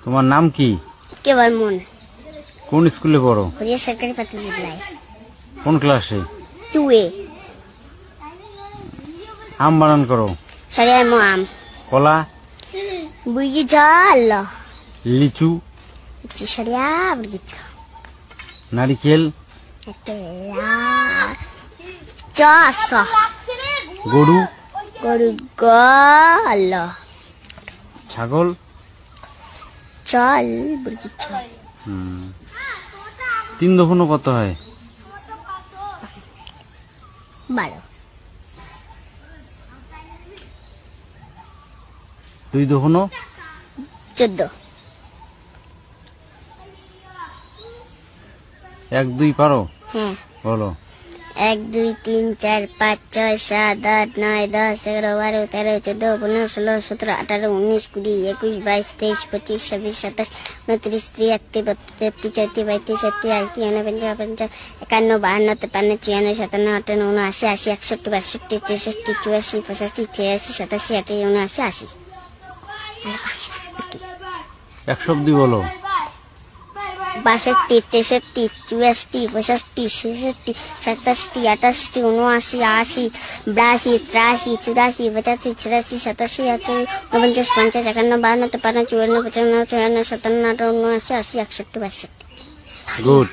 তোমার নাম কি? কেবল মন। কোন স্কুলে পড়ো? হরিয়া সরকারি প্রাথমিক বিদ্যালয়। কোন ক্লাসে? 2A। আম বানান করো। সরিয়া মো আম। কলা? বুর্গিছা আল্লাহ। লিচু? সরিয়া বুর্গিছা। নারিকেল? চাষ। গরু? গরু গল। ছাগল? চল বুর্গিছা। 3 দফন কত হয়? 12। 2 দফন? 14। 1 2 পারো? হ্যাঁ বলো। 1 2 3 4 5 6 7 8 9 10 11 12 13 14 15 16 17 18 19 20 21 22 23 25 26 27 29 30 31 32 33 34 35 36 37 38 39 40 51 52 53 54 56 57 58 59 60 61 62 63 64 65 86 87 88 89 80। 100 অবধি বলো। 62 63 64 65 66 67 68 79 80 82 83 84 85 86 87 88 49 50 51 52 53 54 55 56 57 58 59 80 81 62 62। গুড।